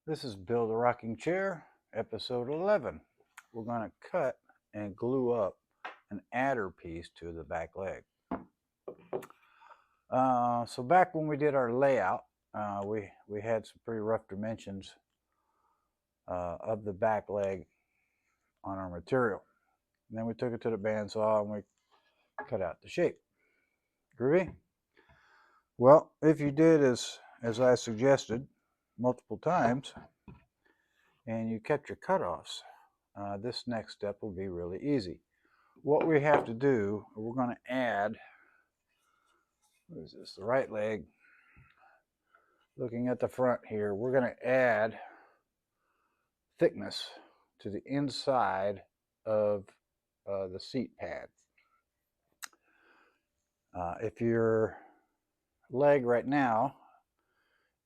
This is Build a Rocking Chair, episode 11. We're going to cut and glue up an adder piece to the back leg. So back when we did our layout, we had some pretty rough dimensions of the back leg on our material. And then we took it to the bandsaw and we cut out the shape. Groovy? Well, if you did as I suggested multiple times, and you kept your cutoffs, this next step will be really easy. What we have to do, we're going to add, what is this, the right leg. Looking at the front here, we're going to add thickness to the inside of the seat pad. If your leg right now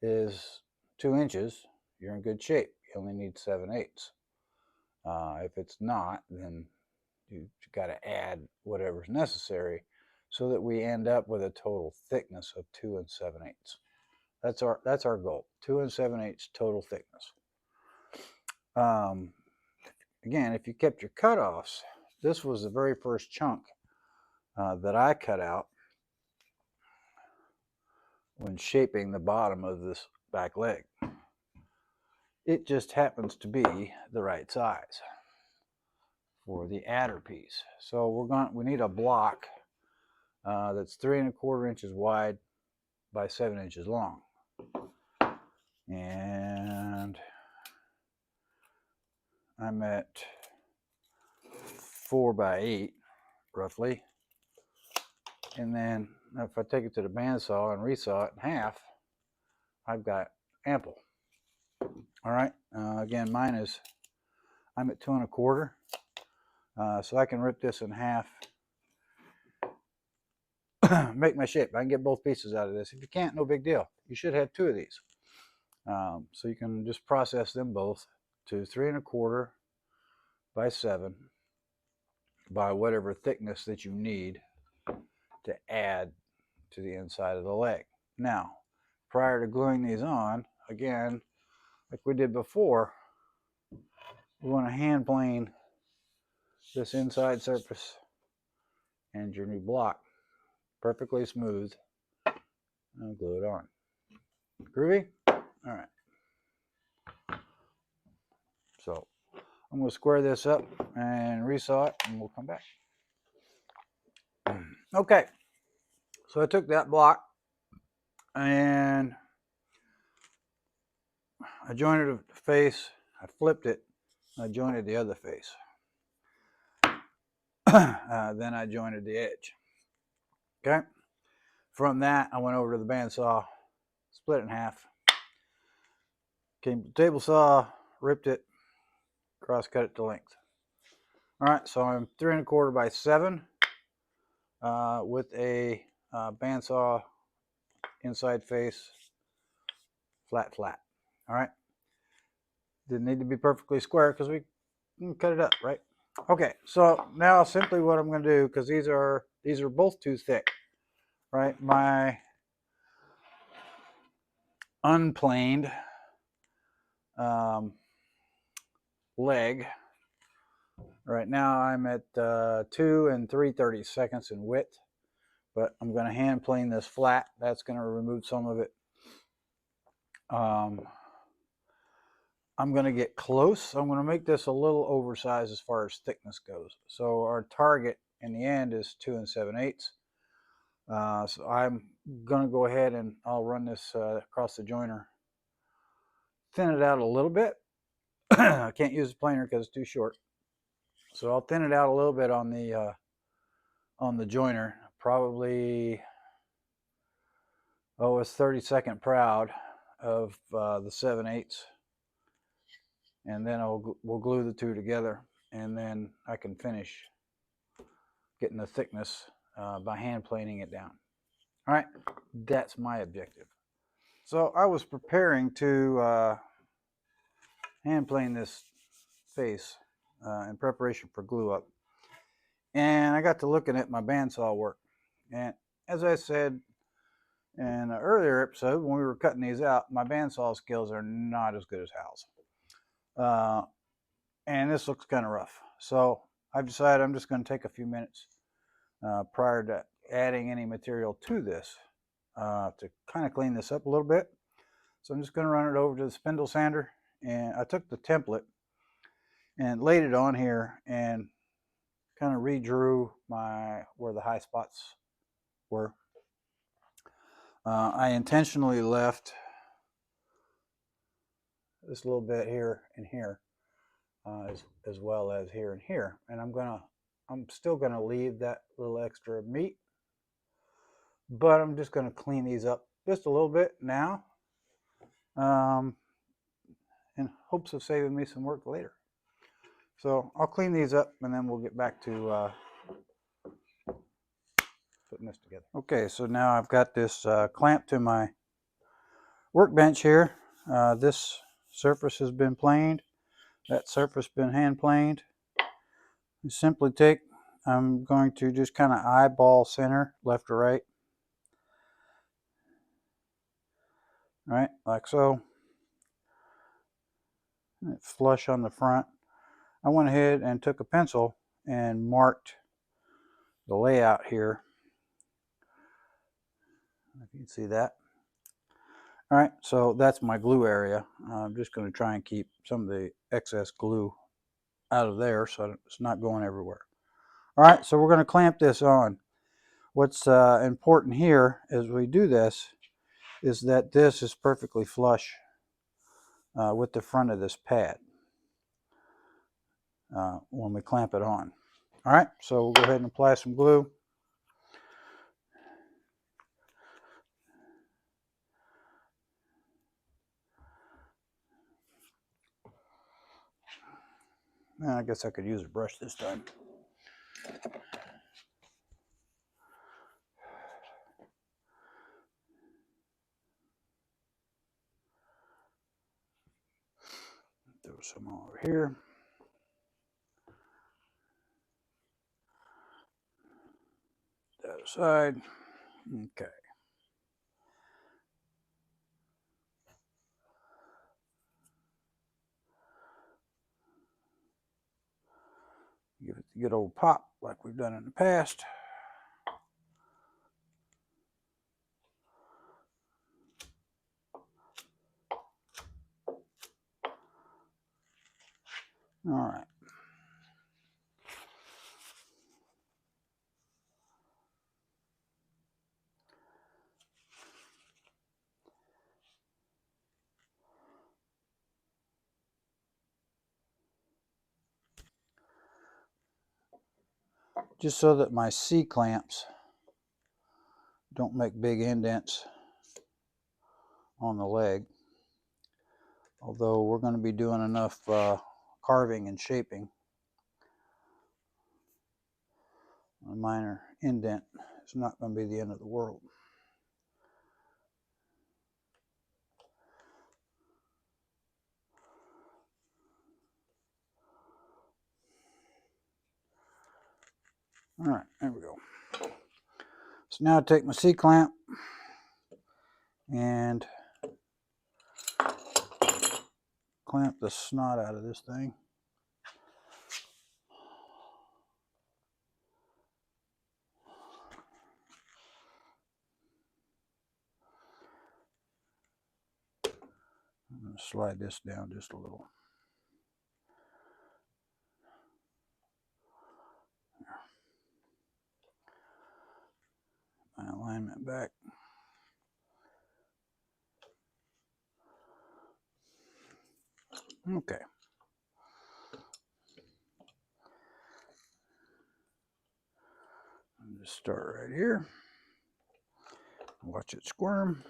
is 2 inches, you're in good shape. You only need 7/8. If it's not, then you got to add whatever's necessary so that we end up with a total thickness of 2 7/8. That's our goal. 2 7/8 total thickness. Again, if you kept your cutoffs, this was the very first chunk that I cut out when shaping the bottom of this back leg. It just happens to be the right size for the adder piece. So we need a block that's 3 1/4 inches wide by 7 inches long. And I'm at 4 by 8 roughly. And then if I take it to the bandsaw and resaw it in half, I've got ample. All right. Again, I'm at 2 1/4. So I can rip this in half, make my shape. I can get both pieces out of this. If you can't, no big deal. You should have 2 of these. So you can just process them both to 3 1/4 by 7 by whatever thickness that you need to add to the inside of the leg. Now, prior to gluing these on, again, like we did before, we want to hand plane this inside surface and your new block perfectly smooth and glue it on. Groovy? All right. So I'm going to square this up and resaw it, and we'll come back. Okay. So I took that block and I jointed the face, I flipped it, I jointed the other face. Then I jointed the edge. Okay. From that, I went over to the bandsaw, split it in half, came to the table saw, ripped it, cross cut it to length. All right, so I'm 3 1/4 by 7 with a bandsaw inside face, flat. All right. Didn't need to be perfectly square because we can cut it up, right? Okay, so now simply what I'm going to do, because these are both too thick, right? My unplaned leg. Right now I'm at 2 3/32 in width, but I'm going to hand plane this flat. That's going to remove some of it. I'm going to get close. I'm going to make this a little oversized as far as thickness goes. So our target in the end is 2 7/8. So I'm going to go ahead and I'll run this across the joiner. Thin it out a little bit. I can't use the planer because it's too short. So I'll thin it out a little bit on the joiner. Probably, it's 32nd proud of the 7/8. And then we'll glue the two together, and then I can finish getting the thickness by hand planing it down. All right, that's my objective. So I was preparing to hand plane this face in preparation for glue up, and I got to looking at my bandsaw work. And as I said In an earlier episode, when we were cutting these out, my bandsaw skills are not as good as Hal's. And this looks kind of rough. So I've decided I'm just going to take a few minutes prior to adding any material to this to kind of clean this up a little bit. So I'm just going to run it over to the spindle sander, and I took the template and laid it on here and kind of redrew where the high spots were. I intentionally left this little bit here and here, as well as here and here, and I'm still gonna leave that little extra meat, but I'm just gonna clean these up just a little bit now, in hopes of saving me some work later. So I'll clean these up and then we'll get back to putting this together. Okay, so now I've got this clamp to my workbench here. This surface has been planed. That surface been hand planed. You simply I'm going to just kind of eyeball center, left or right. All right, like so. Flush on the front. I went ahead and took a pencil and marked the layout here. If you can see that. All right, so that's my glue area. I'm just going to try and keep some of the excess glue out of there so it's not going everywhere. All right, so we're going to clamp this on. What's important here as we do this is that this is perfectly flush with the front of this pad when we clamp it on. All right, so we'll go ahead and apply some glue. I guess I could use a brush this time. Throw some over here. The other side. Okay. Give it the good old pop like we've done in the past. All right. Just so that my C-clamps don't make big indents on the leg. Although we're going to be doing enough carving and shaping, a minor indent is not going to be the end of the world. All right, there we go. So now I take my C-clamp and clamp the snot out of this thing. I'm going to slide this down just a little. My alignment back. Okay. I'll just start right here. Watch it squirm.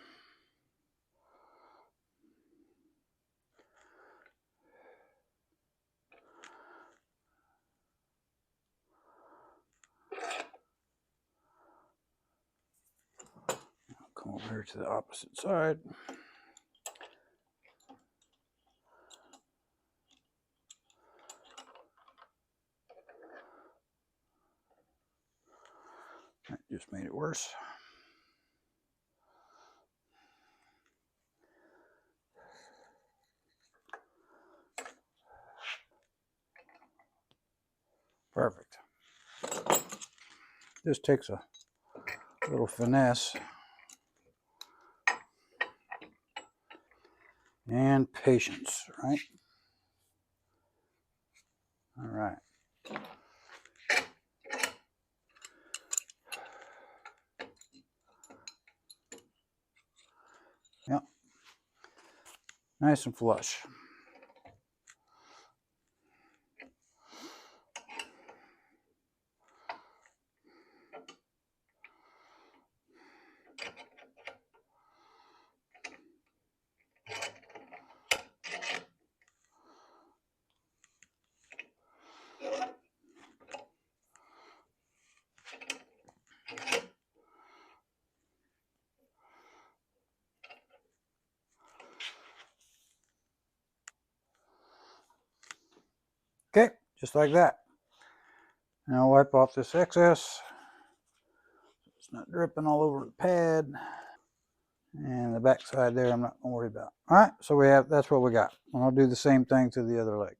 Come over here to the opposite side. That just made it worse. Perfect. This takes a little finesse and patience, right? All right. Yep. Nice and flush. Okay, just like that. Now wipe off this excess. It's not dripping all over the pad. And the back side there, I'm not going to worry about. All right, so that's what we got. And I'll do the same thing to the other leg.